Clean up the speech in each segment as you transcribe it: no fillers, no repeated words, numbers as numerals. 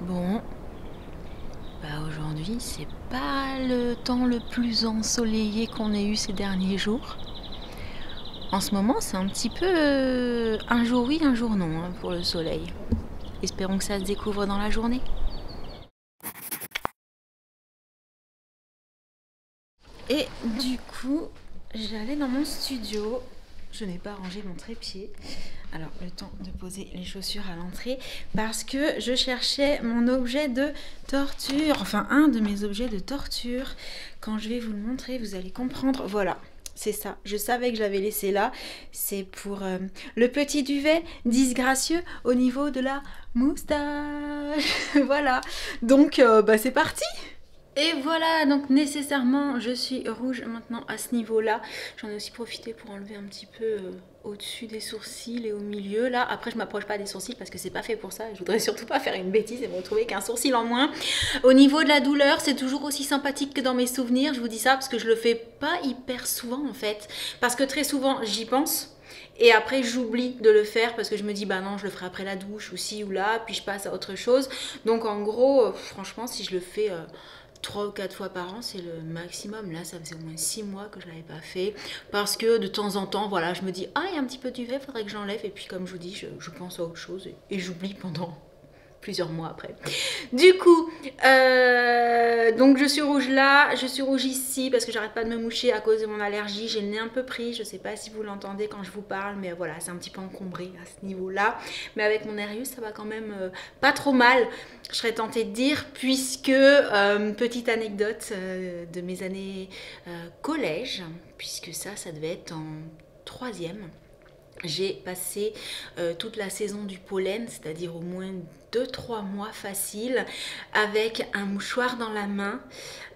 Bon, bah aujourd'hui c'est pas le temps le plus ensoleillé qu'on ait eu ces derniers jours. En ce moment c'est un petit peu un jour oui, un jour non hein, pour le soleil. Espérons que ça se découvre dans la journée. Et du coup, j'allais dans mon studio. Je n'ai pas rangé mon trépied. Alors, le temps de poser les chaussures à l'entrée parce que je cherchais mon objet de torture. Enfin, un de mes objets de torture. Quand je vais vous le montrer, vous allez comprendre. Voilà, c'est ça. Je savais que je l'avais laissé là. C'est pour le petit duvet disgracieux au niveau de la moustache. Voilà. Donc, c'est parti. Et voilà, donc nécessairement je suis rouge maintenant à ce niveau-là. J'en ai aussi profité pour enlever un petit peu au-dessus des sourcils et au milieu. Là, après je m'approche pas des sourcils parce que c'est pas fait pour ça. Je voudrais surtout pas faire une bêtise et me retrouver qu'un sourcil en moins. Au niveau de la douleur, c'est toujours aussi sympathique que dans mes souvenirs. Je vous dis ça parce que je le fais pas hyper souvent en fait. Parce que très souvent j'y pense. Et après j'oublie de le faire parce que je me dis bah non je le ferai après la douche ou ci ou là, puis je passe à autre chose. Donc en gros franchement si je le fais 3 ou 4 fois par an, c'est le maximum. Là, ça faisait au moins 6 mois que je ne l'avais pas fait. Parce que de temps en temps, voilà, je me dis, ah, il y a un petit peu de duvet, il faudrait que j'enlève. Et puis, comme je vous dis, je pense à autre chose et j'oublie pendant plusieurs mois après. Du coup, donc je suis rouge là, je suis rouge ici parce que j'arrête pas de me moucher à cause de mon allergie. J'ai le nez un peu pris, je sais pas si vous l'entendez quand je vous parle, mais voilà, c'est un petit peu encombré à ce niveau-là. Mais avec mon Nereus, ça va quand même pas trop mal, je serais tentée de dire, puisque, petite anecdote de mes années collège, puisque ça devait être en troisième. J'ai passé toute la saison du pollen, c'est-à-dire au moins 2-3 mois facile, avec un mouchoir dans la main,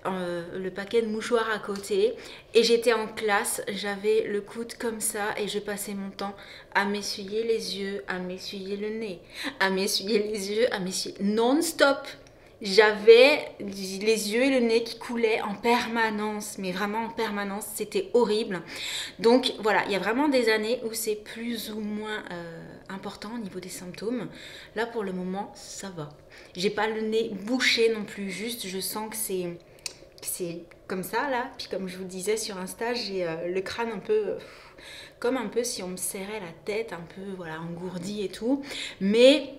le paquet de mouchoirs à côté, et j'étais en classe, j'avais le coude comme ça, et je passais mon temps à m'essuyer les yeux, à m'essuyer le nez, à m'essuyer les yeux, à m'essuyer non-stop. J'avais les yeux et le nez qui coulaient en permanence, mais vraiment en permanence, c'était horrible. Donc voilà, il y a vraiment des années où c'est plus ou moins important au niveau des symptômes. Là pour le moment, ça va. J'ai pas le nez bouché non plus, juste je sens que c'est comme ça là. Puis comme je vous disais sur Insta, j'ai le crâne un peu comme un peu si on me serrait la tête, un peu voilà engourdi et tout. Mais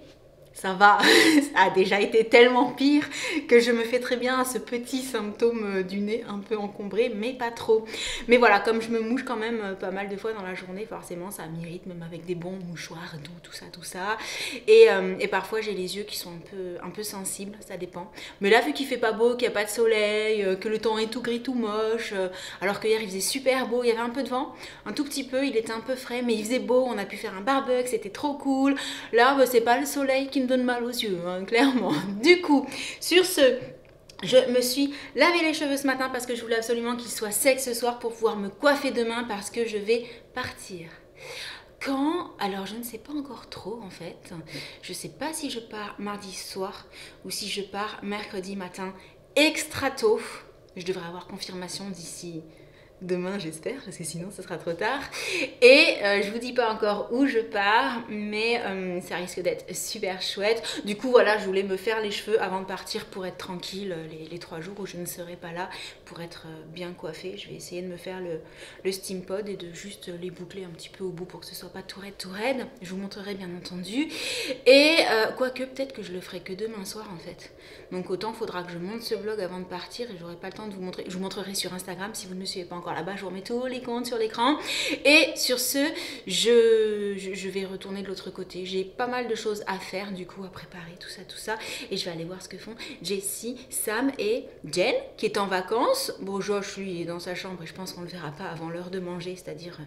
ça va, ça a déjà été tellement pire que je me fais très bien à ce petit symptôme du nez un peu encombré, mais pas trop. Mais voilà, comme je me mouche quand même pas mal de fois dans la journée, forcément ça m'irrite, même avec des bons mouchoirs, doux, tout ça. Et parfois j'ai les yeux qui sont un peu sensibles, ça dépend. Mais là, vu qu'il fait pas beau, qu'il n'y a pas de soleil, que le temps est tout gris, tout moche, alors que hier il faisait super beau, il y avait un peu de vent, un tout petit peu, il était un peu frais, mais il faisait beau, on a pu faire un barbecue, c'était trop cool. Là, c'est pas le soleil qui me donne mal aux yeux, hein, clairement. Du coup, sur ce, je me suis lavé les cheveux ce matin parce que je voulais absolument qu'ils soient secs ce soir pour pouvoir me coiffer demain parce que je vais partir. Quand? Alors je ne sais pas encore trop en fait. Je sais pas si je pars mardi soir ou si je pars mercredi matin extra tôt. Je devrais avoir confirmation d'ici demain j'espère, parce que sinon ce sera trop tard. Et je vous dis pas encore où je pars, mais ça risque d'être super chouette. Du coup voilà, je voulais me faire les cheveux avant de partir pour être tranquille les 3 jours où je ne serai pas là, pour être bien coiffée. Je vais essayer de me faire le steam pod et de juste les boucler un petit peu au bout pour que ce soit pas tout raide. Je vous montrerai bien entendu. Et quoique peut-être que je le ferai que demain soir en fait. Donc autant faudra que je monte ce vlog avant de partir et j'aurai pas le temps de vous montrer. Je vous montrerai sur Instagram si vous ne me suivez pas encore là-bas. Je vous remets tous les comptes sur l'écran. Et sur ce, je vais retourner de l'autre côté. J'ai pas mal de choses à faire du coup, à préparer, tout ça. Et je vais aller voir ce que font Jessie, Sam et Jen qui est en vacances. Bon, Josh lui est dans sa chambre et je pense qu'on le verra pas avant l'heure de manger, c'est-à-dire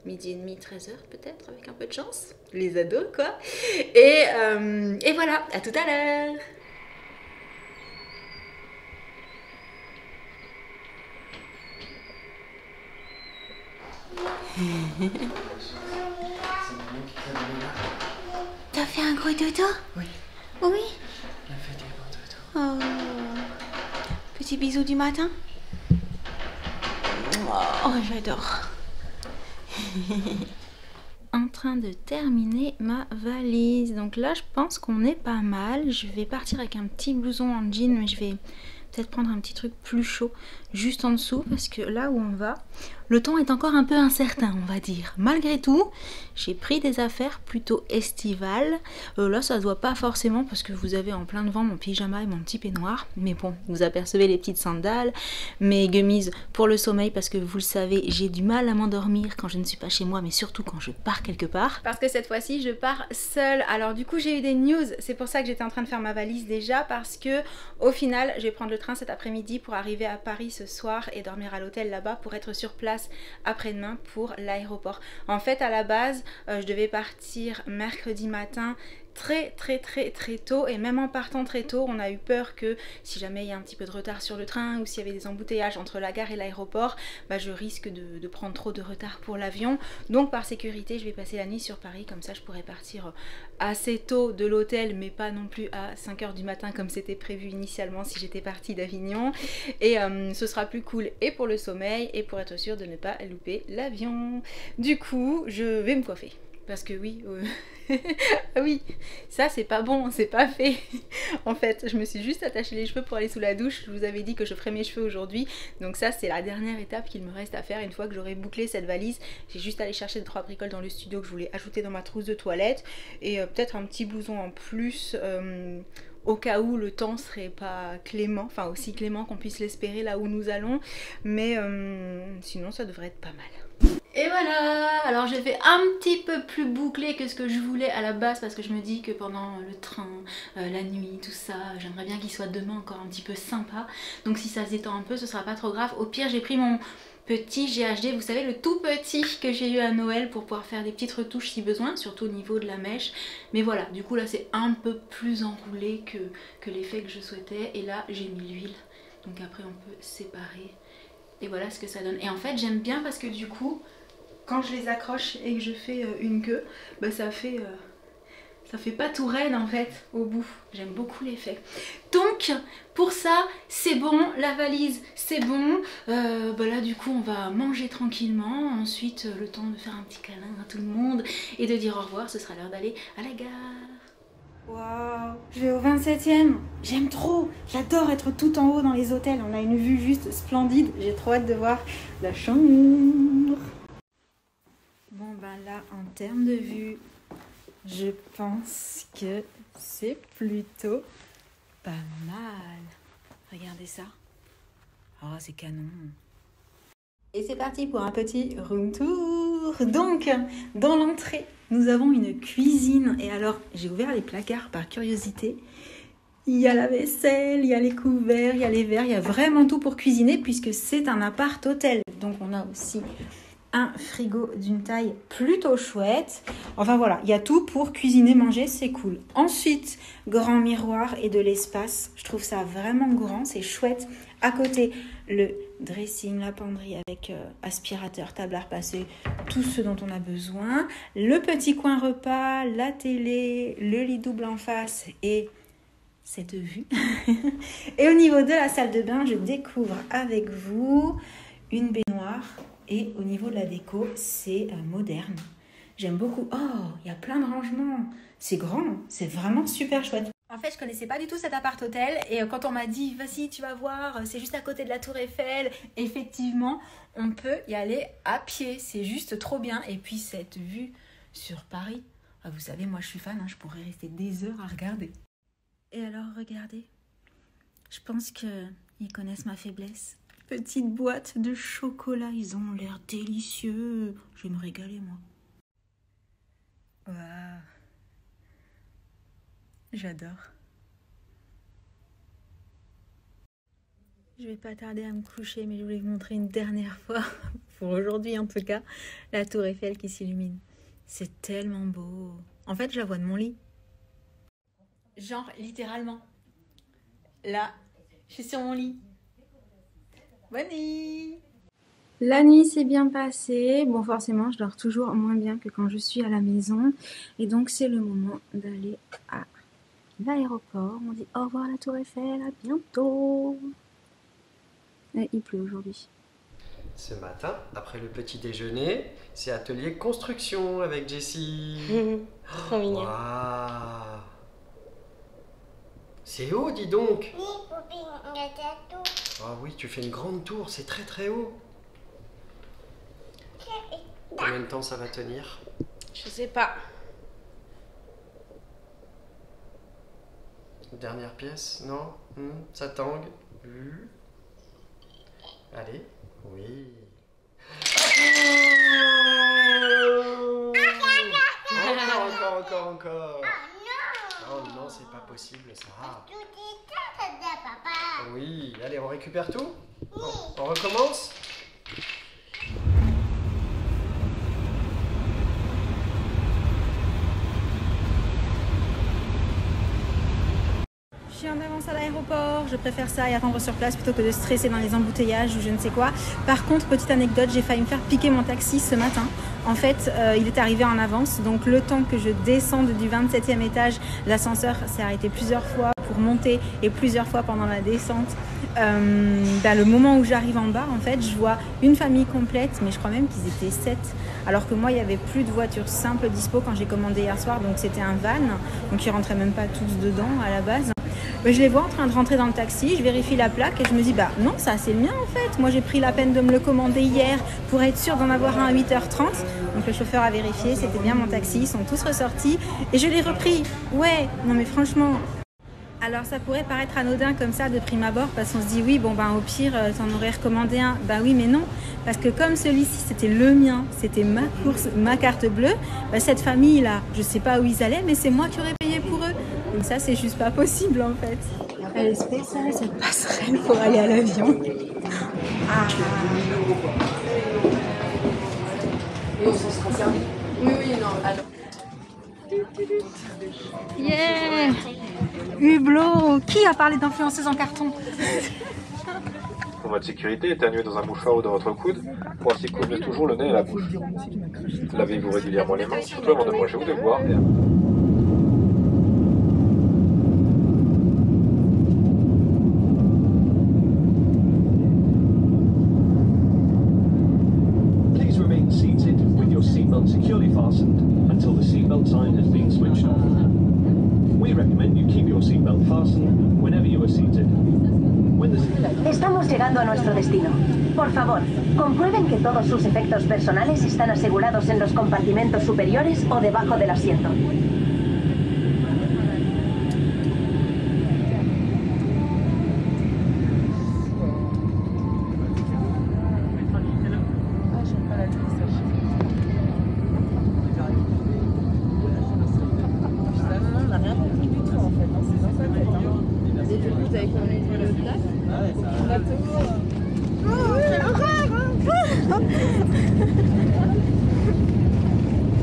midi et demi, 13h peut-être, avec un peu de chance. Les ados quoi. Et voilà, à tout à l'heure. T'as fait un gros dodo? Oui. Oui. Il a fait des gros dodo. Oh. Petit bisou du matin. Oh, j'adore. en train de terminer ma valise. Donc là, je pense qu'on est pas mal. Je vais partir avec un petit blouson en jean, mais je vais peut-être prendre un petit truc plus chaud juste en dessous, parce que là où on va, le temps est encore un peu incertain, on va dire. Malgré tout, j'ai pris des affaires plutôt estivales. Là, ça se voit pas forcément parce que vous avez en plein devant mon pyjama et mon petit peignoir. Mais bon, vous apercevez les petites sandales, mes gummies pour le sommeil, parce que vous le savez, j'ai du mal à m'endormir quand je ne suis pas chez moi, mais surtout quand je pars quelque part. Parce que cette fois-ci, je pars seule. Alors du coup, j'ai eu des news. C'est pour ça que j'étais en train de faire ma valise déjà, parce que au final, je vais prendre le train cet après-midi pour arriver à Paris ce soir et dormir à l'hôtel là-bas pour être sur place après-demain pour l'aéroport. En fait, à la base, je devais partir mercredi matin très tôt, et même en partant très tôt, on a eu peur que si jamais il y a un petit peu de retard sur le train ou s'il y avait des embouteillages entre la gare et l'aéroport, bah, je risque de prendre trop de retard pour l'avion. Donc par sécurité, je vais passer la nuit sur Paris, comme ça je pourrais partir assez tôt de l'hôtel, mais pas non plus à 5 h du matin comme c'était prévu initialement si j'étais partie d'Avignon. Et ce sera plus cool et pour le sommeil et pour être sûr de ne pas louper l'avion. Du coup, je vais me coiffer. Parce que oui, oui, ça c'est pas bon, c'est pas fait. En fait, je me suis juste attaché les cheveux pour aller sous la douche. Je vous avais dit que je ferais mes cheveux aujourd'hui. Donc ça, c'est la dernière étape qu'il me reste à faire. Une fois que j'aurai bouclé cette valise, j'ai juste allé chercher 2-3 bricoles dans le studio que je voulais ajouter dans ma trousse de toilette. Et peut-être un petit blouson en plus, au cas où le temps serait pas clément, enfin aussi clément qu'on puisse l'espérer là où nous allons. Mais sinon, ça devrait être pas mal. Et voilà, alors j'ai fait un petit peu plus bouclé que ce que je voulais à la base, parce que je me dis que pendant le train, la nuit, tout ça, j'aimerais bien qu'il soit demain encore un petit peu sympa. Donc si ça se détend un peu, ce sera pas trop grave. Au pire, j'ai pris mon petit GHD, vous savez, le tout petit que j'ai eu à Noël, pour pouvoir faire des petites retouches si besoin, surtout au niveau de la mèche. Mais voilà, du coup là c'est un peu plus enroulé que l'effet que je souhaitais. Et là j'ai mis l'huile, donc après on peut séparer. Et voilà ce que ça donne. Et en fait j'aime bien parce que du coup, quand je les accroche et que je fais une queue, bah ça fait pas tout raide en fait au bout. J'aime beaucoup l'effet. Donc pour ça c'est bon, la valise c'est bon. Bah là du coup on va manger tranquillement. Ensuite le temps de faire un petit câlin à tout le monde et de dire au revoir. Ce sera l'heure d'aller à la gare. Waouh, je vais au 27e. J'aime trop. J'adore être tout en haut dans les hôtels. On a une vue juste splendide. J'ai trop hâte de voir la chambre. Bon ben là, en termes de vue, je pense que c'est plutôt pas mal. Regardez ça. Oh, c'est canon. Et c'est parti pour un petit room tour. Donc, dans l'entrée, nous avons une cuisine. Et alors, j'ai ouvert les placards par curiosité. Il y a la vaisselle, il y a les couverts, il y a les verres. Il y a vraiment tout pour cuisiner puisque c'est un appart-hôtel. Donc, on a aussi un frigo d'une taille plutôt chouette. Enfin voilà, il y a tout pour cuisiner, manger, c'est cool. Ensuite, grand miroir et de l'espace. Je trouve ça vraiment grand, c'est chouette. À côté, le dressing, la penderie avec aspirateur, table à repasser, tout ce dont on a besoin. Le petit coin repas, la télé, le lit double en face et cette vue. Et au niveau de la salle de bain, je découvre avec vous une baignoire. Et au niveau de la déco, c'est moderne. J'aime beaucoup. Oh, il y a plein de rangements. C'est grand, c'est vraiment super chouette. En fait, je connaissais pas du tout cet appart-hôtel. Et quand on m'a dit, vas-y, tu vas voir, c'est juste à côté de la Tour Eiffel. Effectivement, on peut y aller à pied. C'est juste trop bien. Et puis, cette vue sur Paris. Ah, vous savez, moi, je suis fan. Je pourrais rester des heures à regarder. Et alors, regardez. Je pense qu'ils connaissent ma faiblesse. Petite boîte de chocolat, ils ont l'air délicieux. Je vais me régaler, moi. Waouh. J'adore. Je vais pas tarder à me coucher, mais je voulais vous montrer une dernière fois, pour aujourd'hui en tout cas, la tour Eiffel qui s'illumine. C'est tellement beau. En fait, je la vois de mon lit. Genre, littéralement. Là, je suis sur mon lit. Bonne nuit. La nuit s'est bien passée. Bon, forcément, je dors toujours moins bien que quand je suis à la maison. Et donc, c'est le moment d'aller à l'aéroport. On dit au revoir à la Tour Eiffel, à bientôt. Et il pleut aujourd'hui. Ce matin, après le petit déjeuner, c'est atelier construction avec Jessie. Trop mignon. Waouh. C'est haut, dis donc. Ah oui, tu fais une grande tour, c'est très très haut. Combien de temps ça va tenir? Je sais pas. Dernière pièce, non? Ça tangue. Allez, oui. Encore. Oh non, c'est pas possible ça. Oui, allez, on récupère tout? On recommence? Je suis en avance à l'aéroport, je préfère ça et attendre sur place plutôt que de stresser dans les embouteillages ou je ne sais quoi. Par contre, petite anecdote, j'ai failli me faire piquer mon taxi ce matin. En fait, il est arrivé en avance, donc le temps que je descende du 27e étage, l'ascenseur s'est arrêté plusieurs fois pour monter et plusieurs fois pendant la descente. Le moment où j'arrive en bas, en fait, je vois une famille complète, mais je crois même qu'ils étaient 7. Alors que moi, il n'y avait plus de voitures simples dispo quand j'ai commandé hier soir, donc c'était un van, donc ils rentraient même pas tous dedans à la base. Je les vois en train de rentrer dans le taxi, je vérifie la plaque et je me dis bah non, ça c'est le mien en fait. Moi j'ai pris la peine de me le commander hier pour être sûre d'en avoir un à 8h30. Donc le chauffeur a vérifié, c'était bien mon taxi, ils sont tous ressortis et je l'ai repris. Ouais, non mais franchement. Alors ça pourrait paraître anodin comme ça de prime abord parce qu'on se dit oui bon au pire t'en aurais recommandé un. Bah oui mais non, parce que comme celui-ci c'était le mien, c'était ma course, ma carte bleue, cette famille là, je sais pas où ils allaient mais c'est moi qui aurais payé pour eux. Donc ça c'est juste pas possible en fait. Elle est spéciale cette passerelle pour aller à l'avion. Ah. Et on s'en sera servi. Oui, non, alors. Yeah! Hublot! Qui a parlé d'influenceuse en carton? Pour votre sécurité, éternuez dans un mouchoir ou dans votre coude pour ainsi couvrir toujours le nez et la bouche. Lavez-vous régulièrement les mains, surtout avant de manger ou de boire. Please remain seated with your seatbelt securely fastened until the seatbelt sign has been switched off. We recommend you keep your seatbelt fastened whenever you are seated. Estamos llegando a nuestro destino. Por favor, comprueben que todos sus efectos personales están asegurados en los compartimentos superiores o debajo del asiento.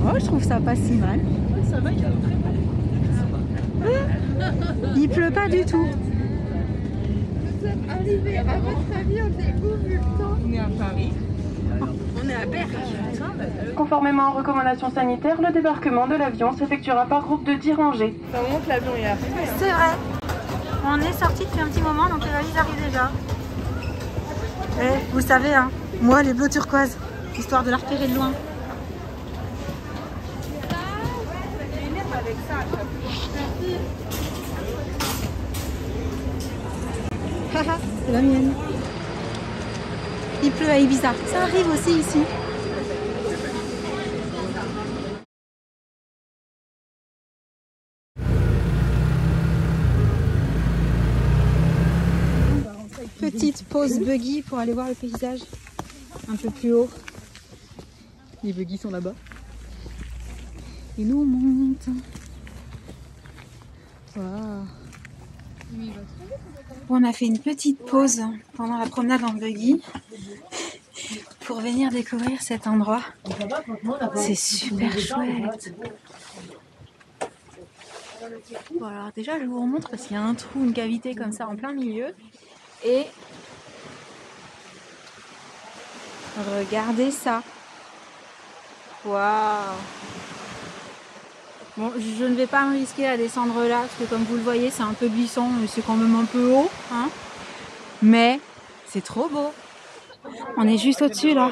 Oh, je trouve ça pas si mal. Ça va, il y a très mal. Il pleut pas du tout. Nous sommes arrivés, à votre avis, on est où vu le temps? On est à Paris. On est à Berck. Conformément aux recommandations sanitaires, le débarquement de l'avion s'effectuera par groupe de 10 rangées. Ça monte, l'avion est arrivé. C'est vrai. On est sorti depuis un petit moment, donc les valises arrivent déjà. Et vous savez, hein, moi les bleus turquoises, histoire de la repérer de loin. Haha, c'est la mienne. Il pleut à Ibiza, ça arrive aussi ici. Petite pause buggy pour aller voir le paysage un peu plus haut. Les buggy sont là-bas. Et nous on monte. Wow. Bon, on a fait une petite pause pendant la promenade en buggy pour venir découvrir cet endroit. C'est super chouette. Bon, alors déjà je vous remontre parce qu'il y a un trou, une cavité comme ça en plein milieu. Et regardez ça. Waouh. Bon, je ne vais pas me risquer à descendre là parce que comme vous le voyez c'est un peu glissant mais c'est quand même un peu haut, hein. Mais c'est trop beau. On est juste au-dessus là.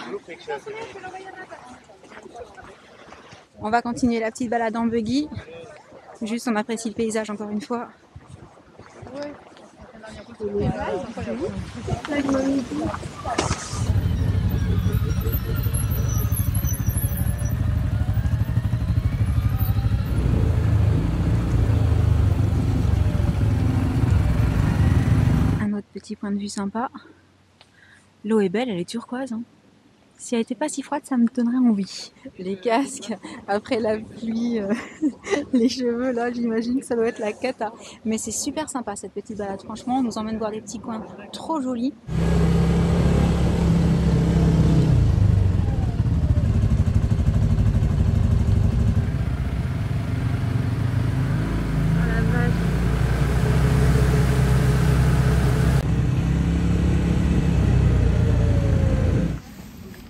On va continuer la petite balade en buggy. Juste on apprécie le paysage encore une fois. Un autre petit point de vue sympa. L'eau est belle, elle est turquoise. Hein. Si elle n'était pas si froide, ça me donnerait envie. Les casques, après la pluie, les cheveux, là, j'imagine que ça doit être la cata. Mais c'est super sympa cette petite balade. Franchement, on nous emmène voir des petits coins trop jolis.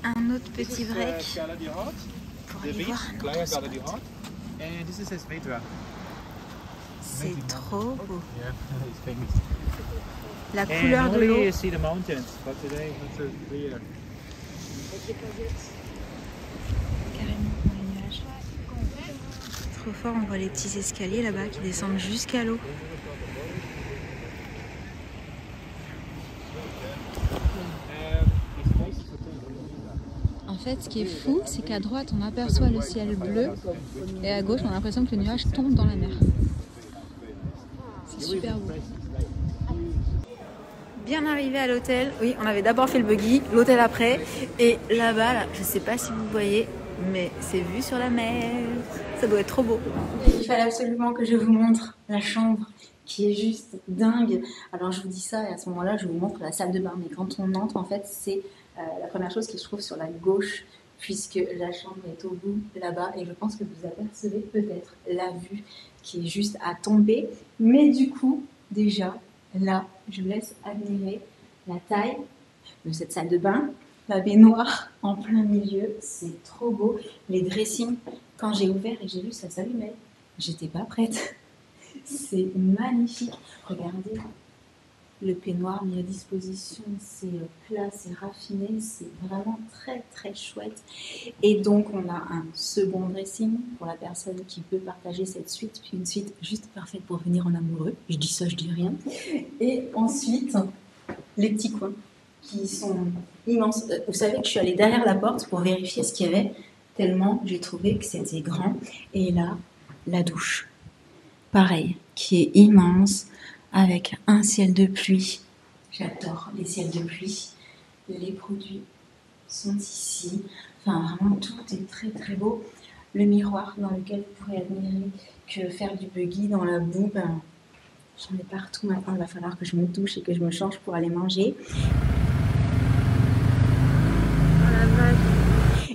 Un autre petit break pour aller voir un autre spot. C'est trop beau. La couleur de l'eau. Carrément dans les nuages. Trop fort, on voit les petits escaliers là-bas qui descendent jusqu'à l'eau. En fait, ce qui est fou, c'est qu'à droite, on aperçoit le ciel bleu et à gauche, on a l'impression que le nuage tombe dans la mer. C'est super beau. Bien arrivé à l'hôtel. Oui, on avait d'abord fait le buggy, l'hôtel après. Et là-bas, là, je ne sais pas si vous voyez, mais c'est vu sur la mer. Ça doit être trop beau. Il fallait absolument que je vous montre la chambre qui est juste dingue. Alors je vous dis ça et à ce moment-là, je vous montre la salle de bain. Mais quand on entre, en fait, c'est la première chose qui se trouve sur la gauche, puisque la chambre est au bout là-bas. Et je pense que vous apercevez peut-être la vue qui est juste à tomber. Mais du coup, déjà, là, je vous laisse admirer la taille de cette salle de bain. La baignoire en plein milieu, c'est trop beau. Les dressings, quand j'ai ouvert et j'ai vu ça s'allumait, j'étais pas prête. C'est magnifique. Regardez, le peignoir mis à disposition, c'est plat, c'est raffiné, c'est vraiment très très chouette. Et donc on a un second dressing pour la personne qui peut partager cette suite, puis une suite juste parfaite pour venir en amoureux. Je dis ça, je dis rien. Et ensuite, les petits coins qui sont immenses. Vous savez que je suis allée derrière la porte pour vérifier ce qu'il y avait, tellement j'ai trouvé que c'était grand. Et là, la douche. Pareil, qui est immense, avec un ciel de pluie. J'adore les ciels de pluie. Les produits sont ici. Enfin, vraiment, tout est très très beau. Le miroir dans lequel vous pourrez admirer que faire du buggy dans la boue, ben, j'en ai partout maintenant. Il va falloir que je me douche et que je me change pour aller manger.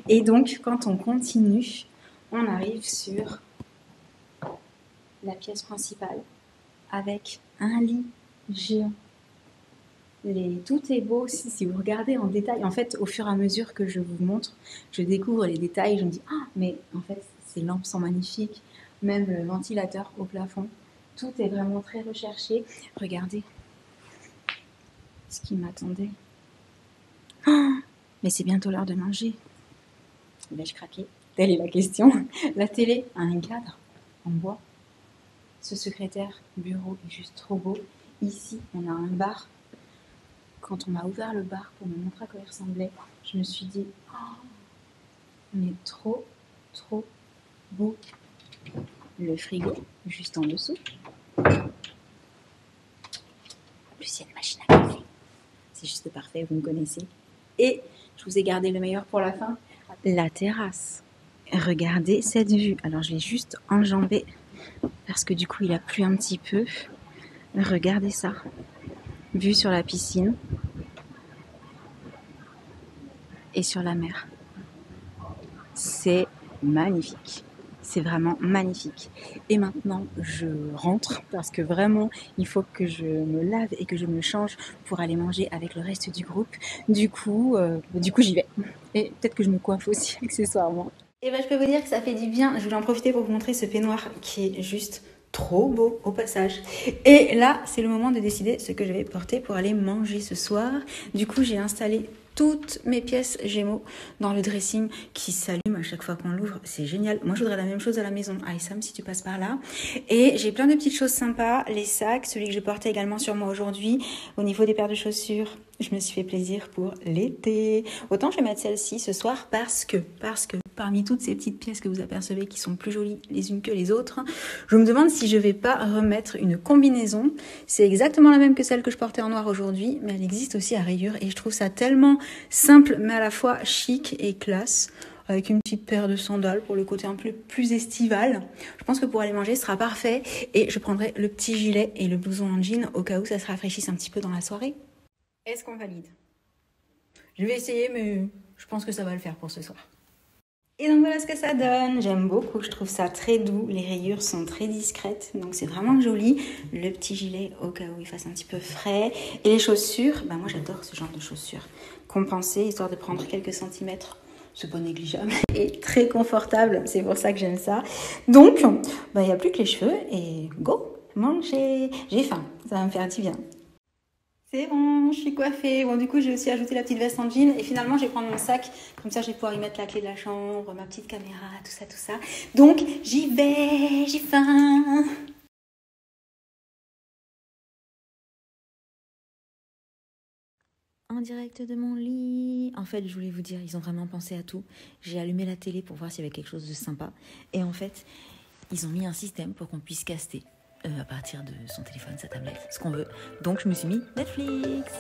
Et donc, quand on continue, on arrive sur la pièce principale avec un lit géant. Tout est beau aussi, si vous regardez en détail. En fait, au fur et à mesure que je vous montre, je découvre les détails. Je me dis, ah, mais en fait, ces lampes sont magnifiques. Même le ventilateur au plafond. Tout est vraiment très recherché. Regardez ce qui m'attendait. Oh, mais c'est bientôt l'heure de manger. Vais-je craquer? Telle est la question. La télé a un cadre en bois. Ce secrétaire bureau est juste trop beau. Ici, on a un bar. Quand on m'a ouvert le bar pour me montrer à quoi il ressemblait, je me suis dit, oh, on est trop, trop beau. Le frigo, juste en dessous. En plus, il y a une machine à café. C'est juste parfait, vous me connaissez. Et je vous ai gardé le meilleur pour la fin. La terrasse. Regardez cette vue. Alors, je vais juste enjamber parce que du coup, il a plu un petit peu. Regardez ça. Vue sur la piscine et sur la mer. C'est magnifique. C'est vraiment magnifique. Et maintenant, je rentre parce que vraiment, il faut que je me lave et que je me change pour aller manger avec le reste du groupe. Du coup, j'y vais. Et peut-être que je me coiffe aussi accessoirement. Et ben, je peux vous dire que ça fait du bien. Je voulais en profiter pour vous montrer ce peignoir qui est juste trop beau au passage. Et là, c'est le moment de décider ce que je vais porter pour aller manger ce soir. Du coup, j'ai installé toutes mes pièces Gémeaux dans le dressing qui s'allument à chaque fois qu'on l'ouvre. C'est génial. Moi, je voudrais la même chose à la maison. Ah, Sam, si tu passes par là. Et j'ai plein de petites choses sympas. Les sacs, celui que je portais également sur moi aujourd'hui. Au niveau des paires de chaussures, je me suis fait plaisir pour l'été. Autant je vais mettre celle-ci ce soir parce que parmi toutes ces petites pièces que vous apercevez qui sont plus jolies les unes que les autres, je me demande si je vais pas remettre une combinaison. C'est exactement la même que celle que je portais en noir aujourd'hui, mais elle existe aussi à rayures et je trouve ça tellement simple mais à la fois chic et classe, avec une petite paire de sandales pour le côté un peu plus estival. Je pense que pour aller manger ce sera parfait et je prendrai le petit gilet et le blouson en jean au cas où ça se rafraîchisse un petit peu dans la soirée. Est-ce qu'on valide? Je vais essayer mais je pense que ça va le faire pour ce soir. Et donc voilà ce que ça donne, j'aime beaucoup, je trouve ça très doux, les rayures sont très discrètes, donc c'est vraiment joli. Le petit gilet au cas où il fasse un petit peu frais. Et les chaussures, bah moi j'adore ce genre de chaussures, compensées, histoire de prendre quelques centimètres, c'est pas négligeable. Et très confortable, c'est pour ça que j'aime ça. Donc, bah il n'y a plus que les cheveux et go, manger. J'ai faim, ça va me faire du bien. C'est bon, je suis coiffée. Bon, du coup, j'ai aussi ajouté la petite veste en jean. Et finalement, je vais prendre mon sac. Comme ça, je vais pouvoir y mettre la clé de la chambre, ma petite caméra, tout ça. Donc, j'y vais, j'ai faim. En direct de mon lit. En fait, je voulais vous dire, ils ont vraiment pensé à tout. J'ai allumé la télé pour voir s'il y avait quelque chose de sympa. Et en fait, ils ont mis un système pour qu'on puisse caster. À partir de son téléphone, sa tablette, ce qu'on veut. Donc je me suis mis Netflix.